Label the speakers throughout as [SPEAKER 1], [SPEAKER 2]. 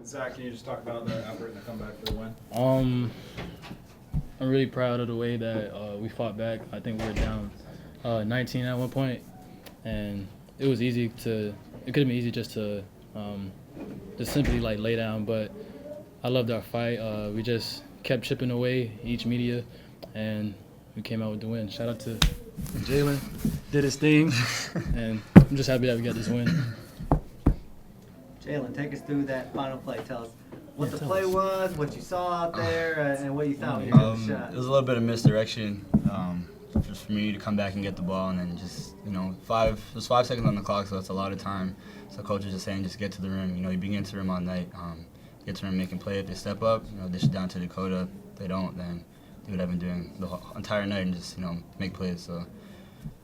[SPEAKER 1] Zach, can you just talk about the effort and the comeback for the win?
[SPEAKER 2] I'm really proud of the way that we fought back. I think we were down 19 at one point, and it was easy to. It could have been easy just to just simply like lay down, but I loved our fight. We just kept chipping away each media, and we came out with the win. Shout out to Jalen, did his thing, and I'm just happy that we got this win.
[SPEAKER 3] Jalen, take us through that final play. Tell us what the play was, what you saw out there, and what you thought when you hit the shot.
[SPEAKER 4] It was a little bit of misdirection, just for me to come back and get the ball, and then just, there's 5 seconds on the clock, so that's a lot of time. So coach was just saying, just get to the rim. You been getting to the rim all night. Get to the rim, making play. If they step up, dish it down to Dakota. If they don't, then do what I've been doing the whole entire night and just, make plays. So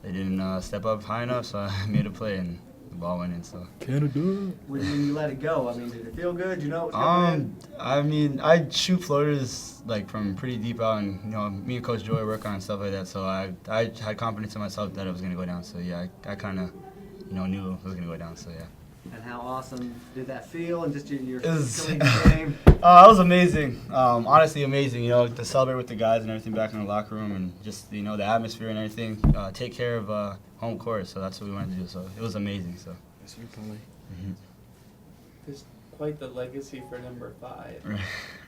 [SPEAKER 4] they didn't step up high enough, so I made a play, and the ball went in. So
[SPEAKER 2] Canada.
[SPEAKER 3] When you let it go, did it feel good? You know what was going in?
[SPEAKER 4] I shoot floaters from pretty deep out, and me and Coach Joy work on stuff like that. So I had confidence in myself that it was gonna go down. So yeah, I kind of knew it was gonna go down. So yeah.
[SPEAKER 3] And how awesome did that feel? And just your
[SPEAKER 4] It
[SPEAKER 3] game?
[SPEAKER 4] It was amazing. Honestly amazing. To celebrate with the guys and everything back in the locker room, and just the atmosphere and everything. Take care of home court. So that's what we wanted to do. So it was amazing. So.
[SPEAKER 5] There's quite the legacy for number 5.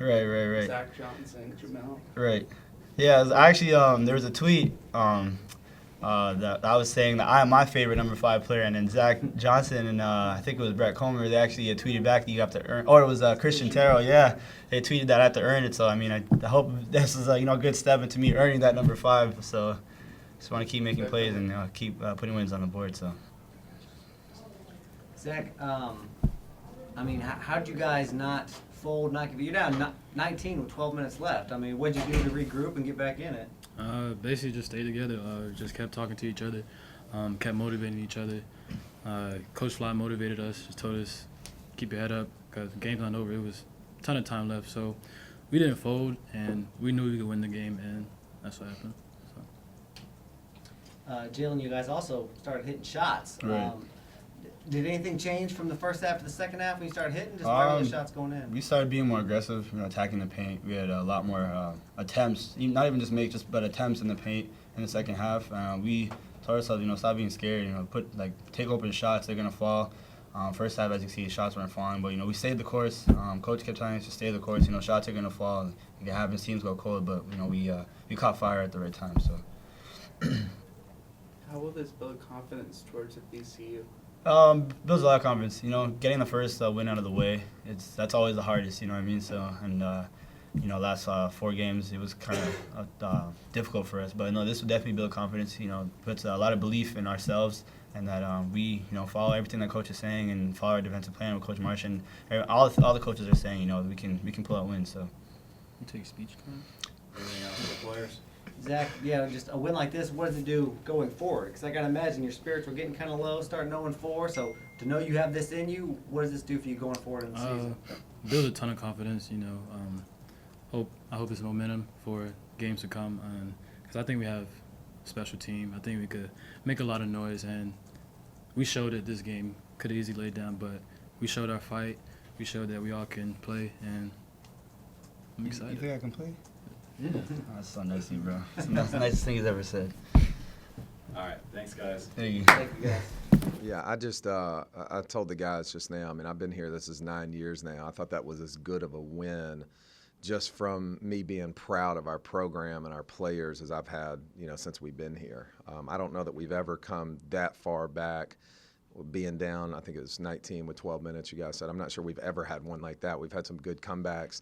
[SPEAKER 4] Right.
[SPEAKER 5] Zach Johnson, Jamel.
[SPEAKER 4] Right. Yeah. Actually, there was a tweet that I was saying that I am my favorite number 5 player, and then Zach Johnson and I think it was Brett Comer, they actually tweeted back that you have to earn, or it was Christian Terrell, yeah, they tweeted that I have to earn it. So I hope this is a good step into me earning that number 5. So just want to keep making plays and keep putting wins on the board. So.
[SPEAKER 3] Zach, how'd you guys not fold, not give? You're down 19 with 12 minutes left. What'd you do to regroup and get back in it?
[SPEAKER 2] Basically just stay together. Just kept talking to each other, kept motivating each other. Coach Fly motivated us, just told us, keep your head up, because the game's not over. It was a ton of time left. So we didn't fold, and we knew we could win the game, and that's what happened. So.
[SPEAKER 3] Jalen, you guys also started hitting shots.
[SPEAKER 4] Right.
[SPEAKER 3] Did anything change from the first half to the second half when you started hitting? Just why were the shots going in?
[SPEAKER 4] We started being more aggressive, attacking the paint. We had a lot more attempts, not even but attempts in the paint in the second half. We told ourselves, stop being scared. Take open shots. They're gonna fall. First half, as you see, shots weren't falling, but we stayed the course. Coach kept telling us to stay the course. Shots are gonna fall. It happens. Teams go cold, but we caught fire at the right time. So.
[SPEAKER 5] How will this build confidence towards the FGCU?
[SPEAKER 4] Builds a lot of confidence. Getting the first win out of the way, that's always the hardest. You know what I mean? So, and last 4 games it was kind of difficult for us. But no, this will definitely build confidence. Puts a lot of belief in ourselves, and that we follow everything that coach is saying and follow our defensive plan with Coach Marsh, and all the coaches are saying we can pull out wins. So.
[SPEAKER 2] You take speech time.
[SPEAKER 1] Anything else for the players?
[SPEAKER 3] Zach, just a win like this, what does it do going forward? Because I got to imagine your spirits were getting kind of low, starting 0-4. So to know you have this in you, what does this do for you going forward in the season?
[SPEAKER 2] Build a ton of confidence. I hope it's momentum for games to come, because I think we have a special team. I think we could make a lot of noise, and we showed it this game. Could have easily laid down, but we showed our fight. We showed that we all can play, and I'm excited.
[SPEAKER 4] You think I can play? Yeah. Oh, that's so nice of you, bro. That's the nicest thing he's ever said.
[SPEAKER 1] All right. Thanks, guys.
[SPEAKER 4] Thank you.
[SPEAKER 3] Thank you, guys.
[SPEAKER 6] Yeah, I told the guys just now, I've been here, this is 9 years now. I thought that was as good of a win just from me being proud of our program and our players as I've had, since we've been here. I don't know that we've ever come that far back being down. I think it was 19 with 12 minutes, you guys said. I'm not sure we've ever had one like that. We've had some good comebacks.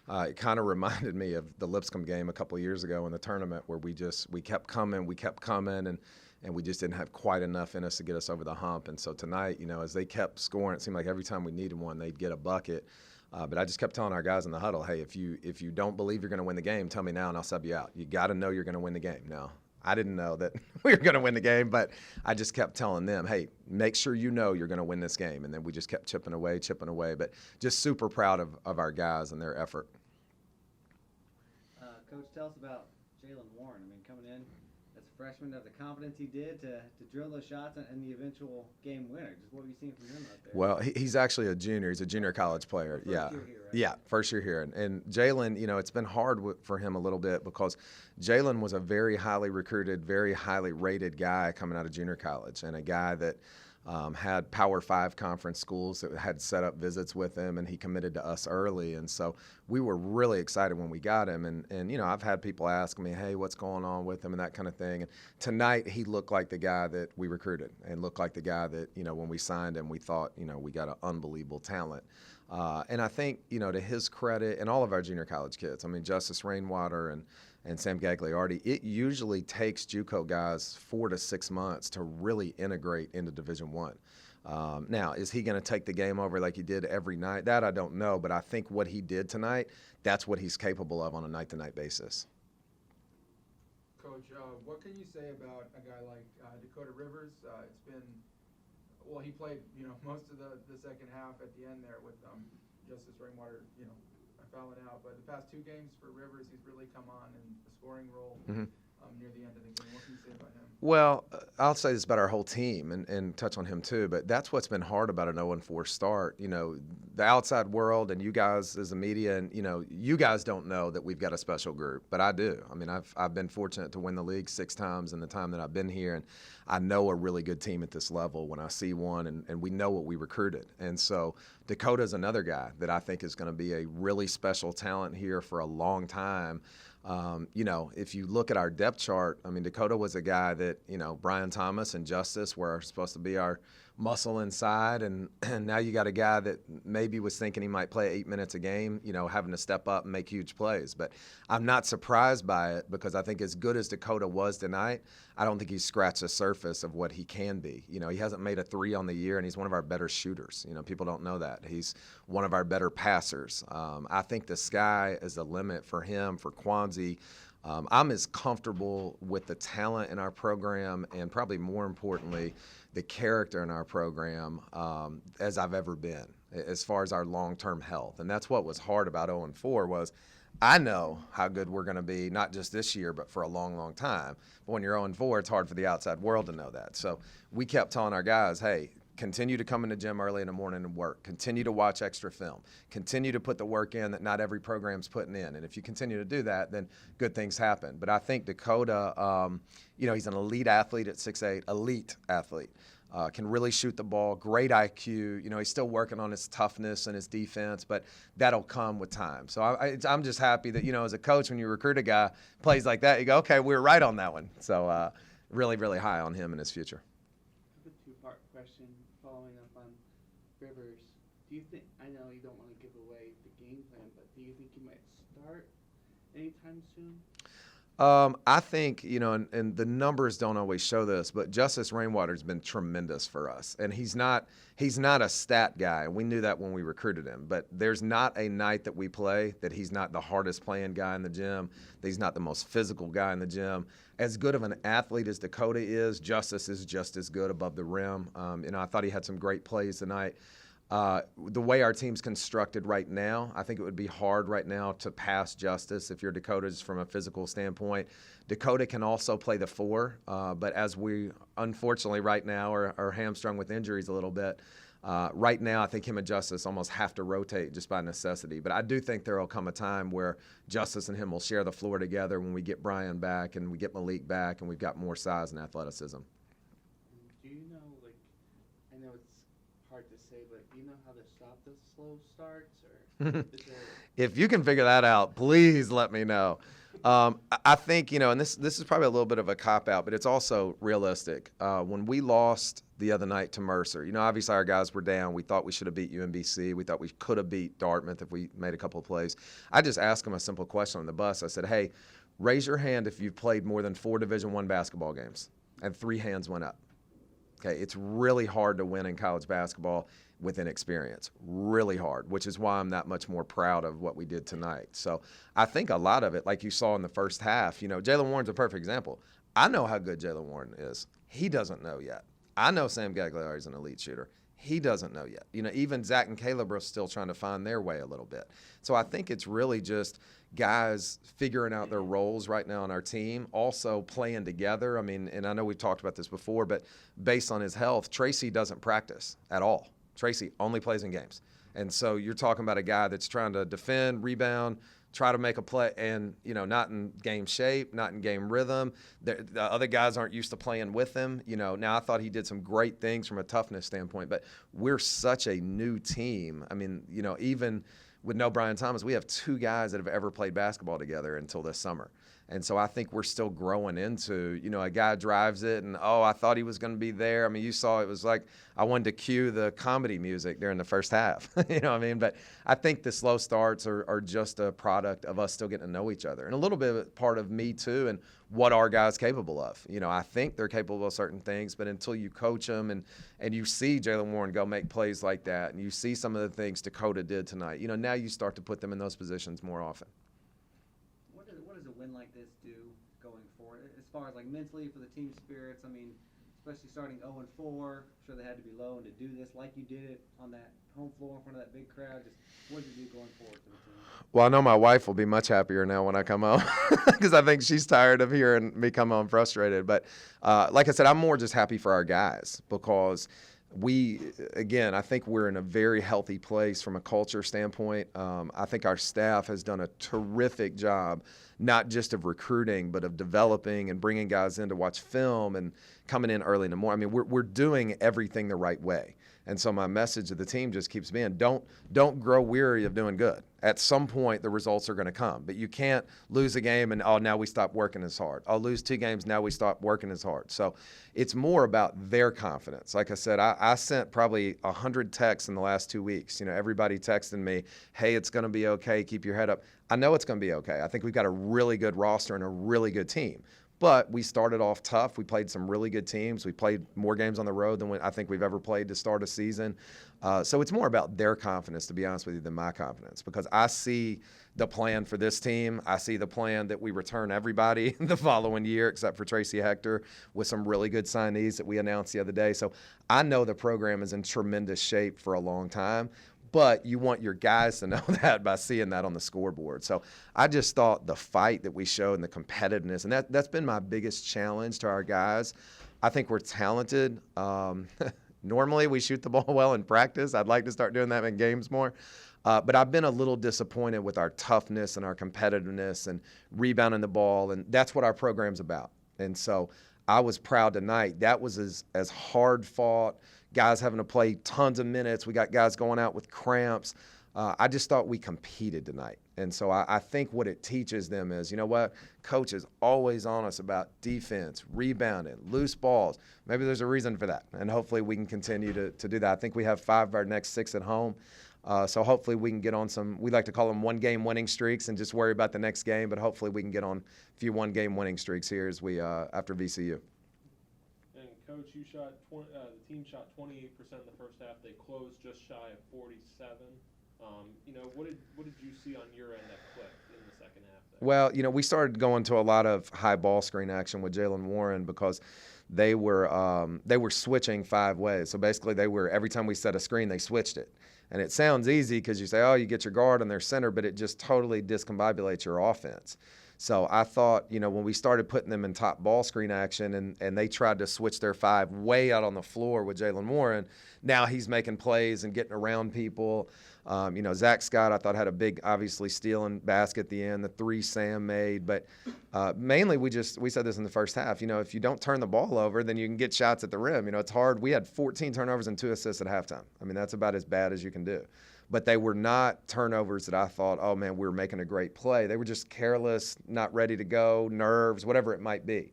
[SPEAKER 6] It kind of reminded me of the Lipscomb game a couple of years ago in the tournament where we kept coming, and we just didn't have quite enough in us to get us over the hump. And so tonight, as they kept scoring, it seemed like every time we needed one, they'd get a bucket. But I just kept telling our guys in the huddle, hey, if you don't believe you're going to win the game, tell me now and I'll sub you out. You got to know you're going to win the game. Now, I didn't know that we were going to win the game, but I just kept telling them, hey, make sure you know you're going to win this game. And then we just kept chipping away. But just super proud of our guys and their effort.
[SPEAKER 3] Coach, tell us about Jalen Warren. Coming in as a freshman to have the confidence he did to drill those shots and the eventual game winner? Just what have you seen from him out there?
[SPEAKER 6] Well, he's actually a junior. He's a junior college player.
[SPEAKER 3] First
[SPEAKER 6] Yeah.
[SPEAKER 3] year here, right?
[SPEAKER 6] Yeah, first year here. And Jalen, it's been hard for him a little bit because Jalen was a very highly recruited, very highly rated guy coming out of junior college, and a guy that had Power 5 conference schools that had set up visits with him, and he committed to us early. And so we were really excited when we got him. And I've had people ask me, hey, what's going on with him and that kind of thing. And tonight he looked like the guy that we recruited and looked like the guy that, when we signed him, we thought, we got an unbelievable talent. And I think, to his credit, and all of our junior college kids, Justice Rainwater and Sam Gagliardi, it usually takes JUCO guys 4 to 6 months to really integrate into Division I. Now, is he going to take the game over like he did every night? That I don't know, but I think what he did tonight, that's what he's capable of on a night-to-night basis.
[SPEAKER 7] Coach, what can you say about a guy like Dakota Rivers? He played, most of the second half at the end there with Justice Rainwater, fouling out. But the past 2 games for Rivers, he's really come on in the scoring role near the end of the game. What can you say about him?
[SPEAKER 6] Well, I'll say this about our whole team and touch on him too, but that's what's been hard about an 0-4 start. The outside world and you guys as the media, and you guys don't know that we've got a special group, but I do. I've been fortunate to win the league 6 times in the time that I've been here, and I know a really good team at this level when I see one, and we know what we recruited. And so Dakota's another guy that I think is going to be a really special talent here for a long time. If you look at our depth chart, Dakota was a guy that, Brian Thomas and Justice were supposed to be our muscle inside, and now you got a guy that maybe was thinking he might play 8 minutes a game, having to step up and make huge plays. But I'm not surprised by it because I think as good as Dakota was tonight, I don't think he's scratched the surface of what he can be. He hasn't made a 3 on the year, and he's one of our better shooters. People don't know that. He's one of our better passers. I think the sky is the limit for him, for Kwanzi. I'm as comfortable with the talent in our program and probably more importantly, the character in our program as I've ever been as far as our long-term health. And that's what was hard about 0-4 was I know how good we're going to be, not just this year, but for a long, long time. But when you're 0-4, it's hard for the outside world to know that. So we kept telling our guys, hey, continue to come in the gym early in the morning and work. Continue to watch extra film. Continue to put the work in that not every program's putting in. And if you continue to do that, then good things happen. But I think Dakota, he's an elite athlete at 6'8", elite athlete. Can really shoot the ball, great IQ. He's still working on his toughness and his defense, but that'll come with time. So I'm just happy that, as a coach, when you recruit a guy plays like that, you go, okay, we were right on that one. So really, really high on him and his future.
[SPEAKER 5] I have a 2-part question following up on Rivers. Do you think, I know you don't want to give away the game plan, but do you think he might start anytime soon?
[SPEAKER 6] I think, and the numbers don't always show this, but Justice Rainwater's been tremendous for us. And he's not a stat guy. We knew that when we recruited him. But there's not a night that we play that he's not the hardest playing guy in the gym, that he's not the most physical guy in the gym. As good of an athlete as Dakota is, Justice is just as good above the rim. I thought he had some great plays tonight. The way our team's constructed right now, I think it would be hard right now to pass Justice if you're Dakota just from a physical standpoint. Dakota can also play the 4, but as we unfortunately right now are hamstrung with injuries a little bit, right now I think him and Justice almost have to rotate just by necessity. But I do think there will come a time where Justice and him will share the floor together when we get Brian back and we get Malik back and we've got more size and athleticism.
[SPEAKER 5] Do you know, I know it's hard to say, but do you know how to stop the slow starts? Or is there...
[SPEAKER 6] If you can figure that out, please let me know. I think, and this is probably a little bit of a cop-out, but it's also realistic. When we lost the other night to Mercer, obviously our guys were down. We thought we should have beat UMBC. We thought we could have beat Dartmouth if we made a couple of plays. I just asked them a simple question on the bus. I said, hey, raise your hand if you've played more than 4 Division I basketball games. And 3 hands went up. Okay, it's really hard to win in college basketball with inexperience, really hard, which is why I'm that much more proud of what we did tonight. So I think a lot of it, like you saw in the first half, Jalen Warren's a perfect example. I know how good Jalen Warren is. He doesn't know yet. I know Sam Gagliardi is an elite shooter. He doesn't know yet. Even Zach and Caleb are still trying to find their way a little bit. So I think it's really just guys figuring out their roles right now on our team, also playing together. I mean, and I know we've talked about this before, but based on his health, Tracy doesn't practice at all. Tracy only plays in games. And so you're talking about a guy that's trying to defend, rebound, try to make a play, and, not in game shape, not in game rhythm. The other guys aren't used to playing with him. Now I thought he did some great things from a toughness standpoint, but we're such a new team. I mean, even with no Brian Thomas, we have 2 guys that have ever played basketball together until this summer. And so I think we're still growing into, a guy drives it and, I thought he was going to be there. I mean, you saw it was like I wanted to cue the comedy music during the first half. You know what I mean? But I think the slow starts are just a product of us still getting to know each other. And a little bit of part of me, too, and what are guys capable of. I think they're capable of certain things, but until you coach them and you see Jalen Warren go make plays like that and you see some of the things Dakota did tonight, now you start to put them in those positions more often.
[SPEAKER 3] What does a win like this do going forward, as far as like mentally for the team spirits? I mean, especially starting 0-4, I'm sure they had to be low, and to do this like you did it on that home floor in front of that big crowd, just what does it do going forward for the team?
[SPEAKER 6] Well, I know my wife will be much happier now when I come home because I think she's tired of hearing me come home frustrated. But like I said, I'm more just happy for our guys because I think we're in a very healthy place from a culture standpoint. I think our staff has done a terrific job, not just of recruiting, but of developing and bringing guys in to watch film and coming in early in the morning. I mean, we're doing everything the right way. And so my message to the team just keeps being, don't grow weary of doing good. At some point, the results are going to come. But you can't lose a game and, now we stop working as hard. I'll lose 2 games, now we stop working as hard. So it's more about their confidence. Like I said, I sent probably 100 texts in the last 2 weeks. Everybody texting me, hey, it's going to be okay, keep your head up. I know it's going to be okay. I think we've got a really good roster and a really good team. But we started off tough. We played some really good teams. We played more games on the road than I think we've ever played to start a season. So it's more about their confidence, to be honest with you, than my confidence. Because I see the plan for this team. I see the plan that we return everybody the following year, except for Tracy Hector, with some really good signees that we announced the other day. So I know the program is in tremendous shape for a long time. But you want your guys to know that by seeing that on the scoreboard. So I just thought the fight that we showed and the competitiveness, and that's been my biggest challenge to our guys. I think we're talented. Normally we shoot the ball well in practice. I'd like to start doing that in games more. But I've been a little disappointed with our toughness and our competitiveness and rebounding the ball, and that's what our program's about. And so I was proud tonight. That was as hard fought. Guys having to play tons of minutes. We got guys going out with cramps. I just thought we competed tonight. And so I think what it teaches them is, you know what? Coach is always on us about defense, rebounding, loose balls. Maybe there's a reason for that. And hopefully we can continue to do that. I think we have 5 of our next 6 at home. So hopefully we can get on some, we like to call them one-game winning streaks and just worry about the next game. But hopefully we can get on a few one-game winning streaks here as we after VCU.
[SPEAKER 8] Coach, you shot the team shot 28% in the first half. They closed just shy of 47. What did you see on your end that clicked in the second half there?
[SPEAKER 6] Well, we started going to a lot of high ball screen action with Jalen Warren because they were switching 5 ways. So basically every time we set a screen, they switched it. And it sounds easy because you say, you get your guard on their center, but it just totally discombobulates your offense. So I thought, when we started putting them in top ball screen action and they tried to switch their 5 way out on the floor with Jalen Warren, now he's making plays and getting around people. Zach Scott, I thought, had a big, obviously, stealing basket at the end, the 3 Sam made. But mainly we said this in the first half, if you don't turn the ball over, then you can get shots at the rim. It's hard. We had 14 turnovers and 2 assists at halftime. I mean, that's about as bad as you can do. But they were not turnovers that I thought, oh, man, we were making a great play. They were just careless, not ready to go, nerves, whatever it might be.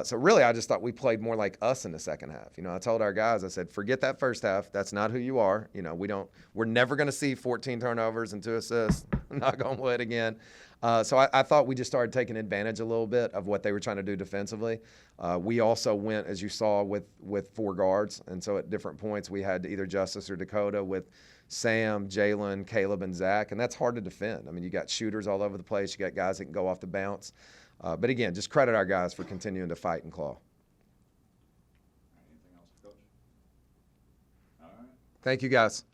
[SPEAKER 6] So really, I just thought we played more like us in the second half. I told our guys, I said, forget that first half. That's not who you are. We're never going to see 14 turnovers and 2 assists, knock on wood again. So I thought we just started taking advantage a little bit of what they were trying to do defensively. We also went, as you saw, with 4 guards. And so at different points, we had either Justice or Dakota with Sam, Jalen, Caleb, and Zach. And that's hard to defend. I mean, you got shooters all over the place. You got guys that can go off the bounce. But again, just credit our guys for continuing to fight and claw.
[SPEAKER 1] Anything else, Coach? All right.
[SPEAKER 6] Thank you, guys.